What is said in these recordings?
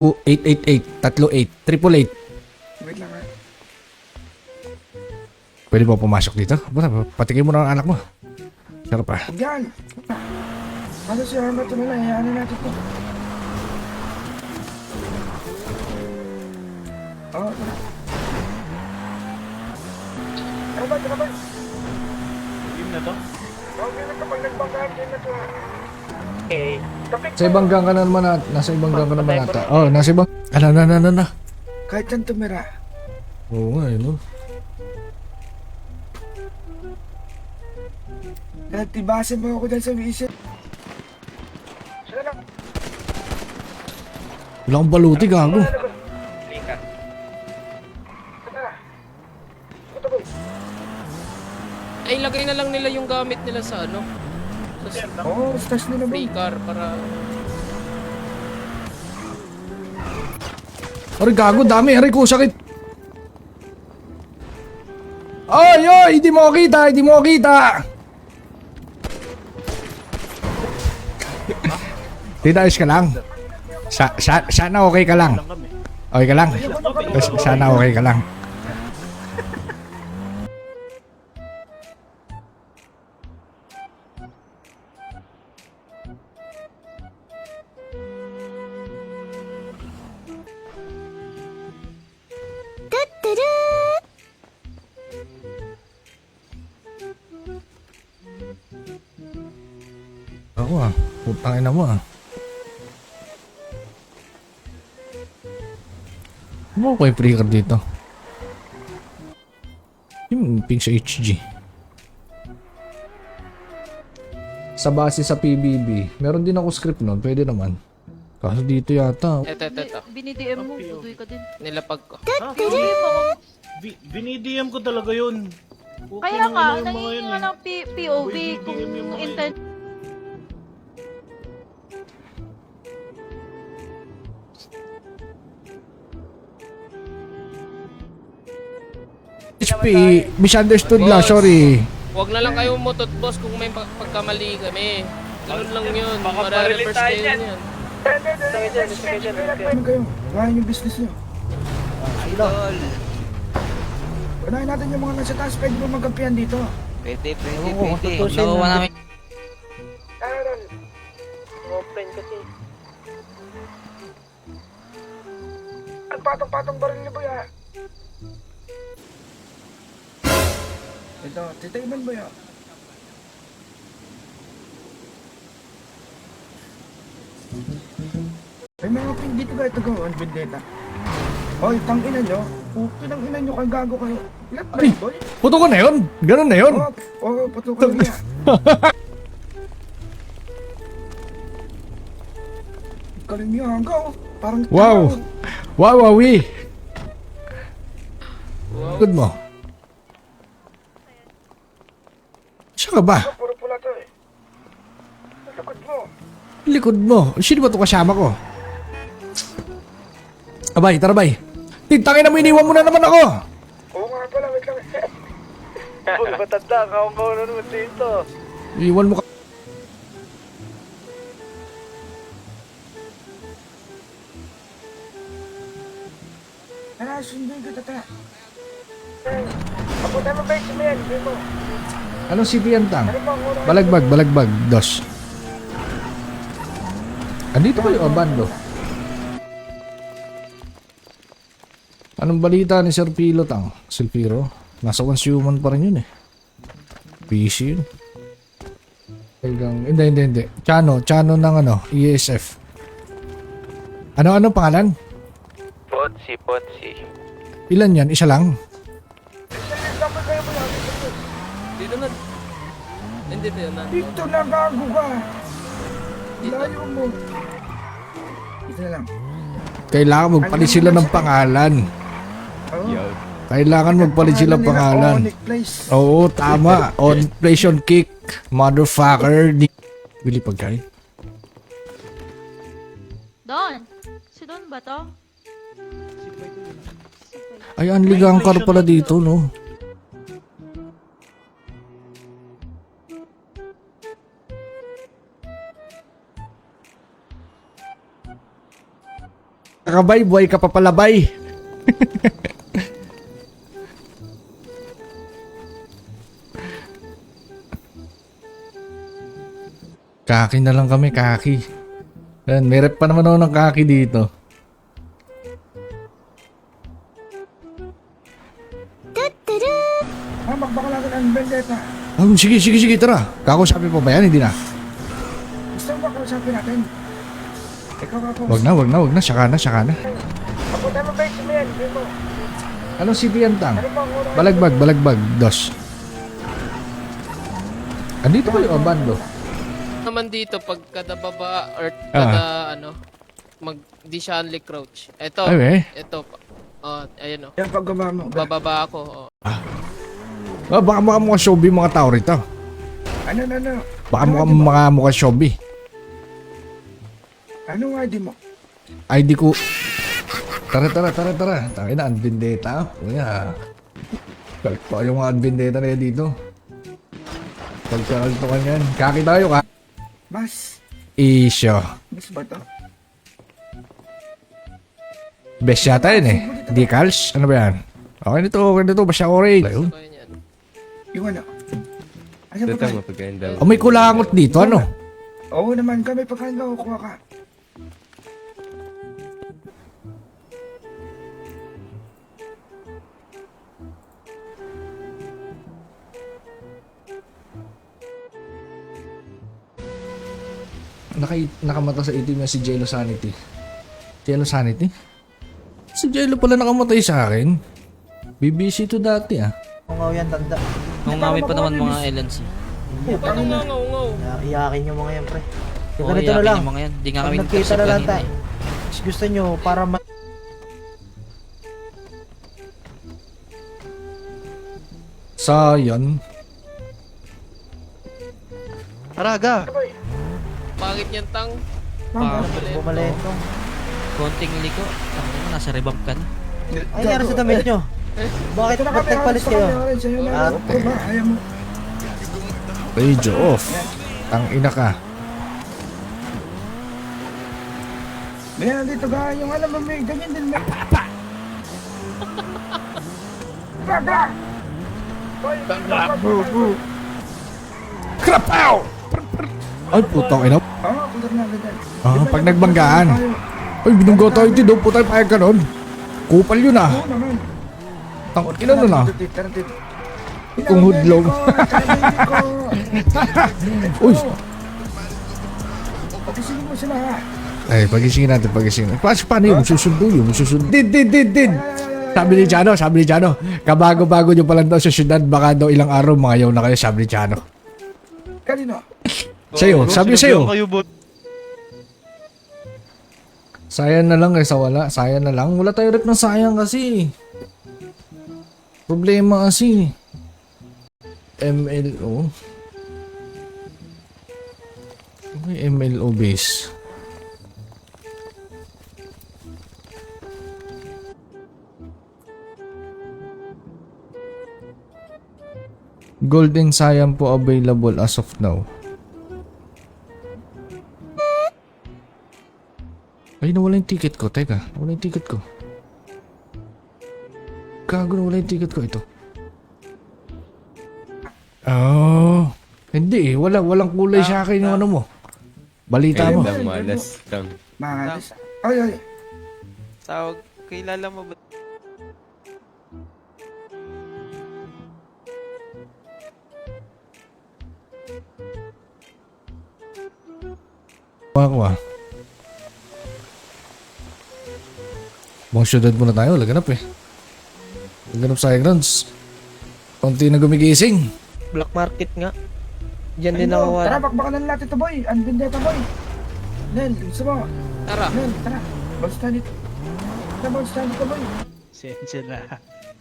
888, tatlo 8, triple 8. Wait lang ha. Pwede ba pumasok dito? Patikin mo na ang anak mo. Sarap ah. Yan! Ano si Arma ito na lang, hayaan na natin ito. Oo, tara. Tara ba? Game na to? Okay na kapag nagbanggaan, game na ito ha. Okay. Tapik Sa ibang gang ka na naman at nasa ibang gang ka naman ata. Oh, nasa ibang. Na. Kahit saan tumira. Oo nga, no. Nagtibasin mo ako dyan sa vision. Sila lang. Wala akong baluti, gago. Lika. Tara. Ito boy. Ay, lagay na lang nila yung gamit nila sa ano. Sa Oo, stash nila boy. free car para... Aray, gago, dami. Aray ko, sakit. Oy, hindi mo kita. Tinayos ka lang. Sana okay ka lang. Okay ka lang? Sana okay ka lang. Ako ah, putang ina mo ah. Ano ko yung free card dito? Yung ping sa HG. Sa base sa PBB, meron din ako script nun, pwede naman. Kaso dito yata, Eto. Binidm mo, tutoy ka din. Nilapag ko. Hindi pa. Binidm ko talaga yun. Okay Kaya lang ka, naman yung mga nangingin yun nga eh. ng POV Uy, kung BBM yung mga intent. HP, misunderstood lang, sorry. Huwag na lang kayo mutot, boss, kung may pagkamali kami. Ganun lang yun. Baka Mare-reverse tayo kayo dyan. yan. Ano kayo? Ngayon yung business nyo. Idol. Unahin natin yung mga nasa taas, pwede mo magkampihan dito. Pwede. Nakuha namin. Aaron. Open kasi. Ang patong-patong baril niyo ba ya? Ito, titayman ba ya? May mga pin dito ba? Ito go, on vendetta. Oy, tangina nyo. Pinang ina nyo, kay gago kayo. Ilan ba Ay! boy? Puto ko na yun, ganun na yun. Patukan niya. Galing niya, hanggang. Parang Wow. Wawawi. Good mo. Siya ka ba? Puro pula to eh. Likod mo. Likod mo. Sino ba ito kasama ko? Abay, tara bay. Tintangin na mo, iniwan mo na naman ako. Oo nga pala, wait lang. Uy, matanda. Kambaw na naman dito. Iwan mo ka. Tara, sunduin kita, tara. Papunta mo ba yung sumayan? Hindi mo. Anong CP yan, Tang? Ano ba ang unang... Balagbag, dos. Andito kayo, abando. Anong balita ni Sir Pilo, Tang? Sir Piro? Nasa consumer pa rin yun eh. PC yun. Hindi. Chano ng ano, ESF. Ano pangalan? Potsi. Ilan yan? Isa lang? Dapat kayo mo lang. Dito na. Hindi na. Dito na, gago ka. Layo mo. Dito na lang. Kailangan magpalit sila ng pangalan. Oo. Kailangan magpalit sila ng pangalan. Onyx Place. Oo, tama. On inflation kick. Motherfucker. Bili pagkain. Don! Si Don ba to? Ay, anligang car pala dito, no? Kakabay, buhay ka papalabay. Kaki na lang kami, kaki. Yan, may rep pa naman ako ng kaki dito. Baka natin ang vendetta. Oh, sige, tara. Kakausapin pa ba yan? Hindi na. Gusto mo ba kausapin natin? Ikaw ako. Wag na. Saka na. Papunta mo ba yung yan? Hindi mo. Anong CPN tang? Ano ba ang unang Balagbag, dos. Andito kayo, abando. Naman dito pag kada baba or kada ano di siya unli crouch. Ito. Ay, Ito. Oh, ayun oh. Yan pagbaba mo. Bababa ako. Oh. Baka mukha showbi mga tao rito. Ano? Baka Ano mukha showbi. Anong ID mo? ID ko. Tara. Tangin na, Anvendetta. Kuya. Galit pa yung mga Anvendetta na yan dito. Pagkakaltukan yan. Kaki tayo ka. Bas. Isyo. Bas ba to? Best yata yun eh. Decals? Ano ba yan? Okay nito. Basta orange. Ayun. So, yun yan. Yung ano? Asan ba tayo? Oh, may kulangot dito. Ano? Oo naman kami pagkain ka kukuha ka. Nakamata sa itim niya si Jello Sanity. Jello Sanity? Si Jello pala nakamatay sa akin. BBC to dati ah. Ungaw yan, tanda. Nungawin pa naman mga LNC. Paano nga ngaw? Iyakin nyo mga yan, pre. Yung Oo, ganito na yakin lang. yung mga yan. Di nga Pag kami nagkita na lang kanina tayo. Gusto nyo, para Sayan. Araga! Pangit niyan tang. Bumalento. Konting liko. Ano mo, nasa rebump ka na. Ay, nangyari sa damit nyo. Bakit Ito na ba't kami, nagpalit ito kayo? kami, orange. Ayun na. Ah, Ito ba? Ayaw mo. Radio off. Ang ina ka. Meron dito ga. Yung alam mo may ganyan din may. Baga! Krapaw! Ay, putang ina. Oo, kulat na ganyan. Pag nagbanggaan. Ay, binunggo tayo dito. Putay, payag ka nun. Kupal yun ah. Oo naman. Tang ina nun ah. Tara dito. Kung hudlong. Uy. Pagisingin mo sila ha. Ay, pagisingin natin. Paano yun? Susundo yun. Did. Sabi ni Chano. Kabago-bago nyo palang daw sa syudad. Baka daw ilang araw mga yaw na kayo. Sabi ni Chano. Kanino? Sa'yo. Sabi sa'yo. Sayang na lang kaysa wala. Sayang na lang. Wala tayo rep ng sayang kasi. Problema kasi. MLO. Okay, MLO base. Golden Sayang po available as of now. Ay, nawala yung ticket ko. Teka, nawala yung ticket ko. Gago, nawala yung ticket ko. Ito. Oh. Hindi eh. Walang kulay sa akin yung ano mo. Balita mo. Malas. Ay. Tawag, kilala mo ba? Ako ah. Buong syudad muna tayo. Laganap eh. Laganap sa grounds. Konti na gumigising. Black market nga. Diyan din Ayun, ako. tara, bakbakan na natin ito boy. Anvendetta boy. Nel, gusto mo? Tara. Nel, tara. Basta dito. Tara, basta dito boy. Sensya na.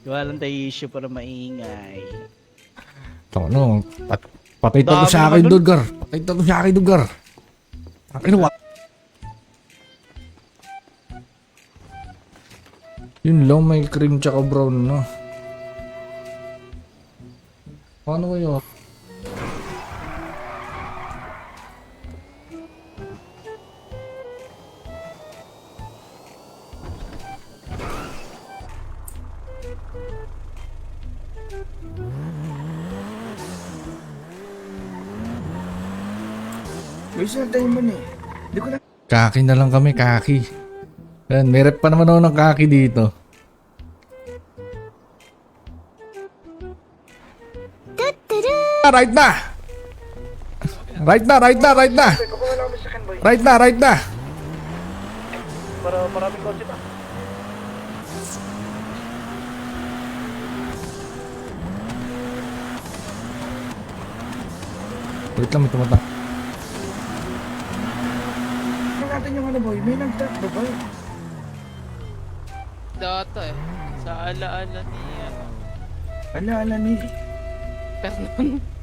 Wala lang tayo issue para maingay. Ito ano. Patay to sa akin, Dulgar. Patay to sa akin, Dulgar. Ano wa? Yun lang, may cream tsaka brown na. Paano kayo? Waste na time man eh. Hindi ko na... Kaki na lang kami, kaki. Yan, may rep pa naman ako ng kaki dito. Right na! Right na, right na, right na! Kukuha lang kami sa second boy. Right na, right na! Para maraming kotse pa. Wait lang, may tumata. Tingnan natin yung ano boy, may nag-tap ba boy? Data eh. Sa alaala ni ano. Ala ni... Fernan.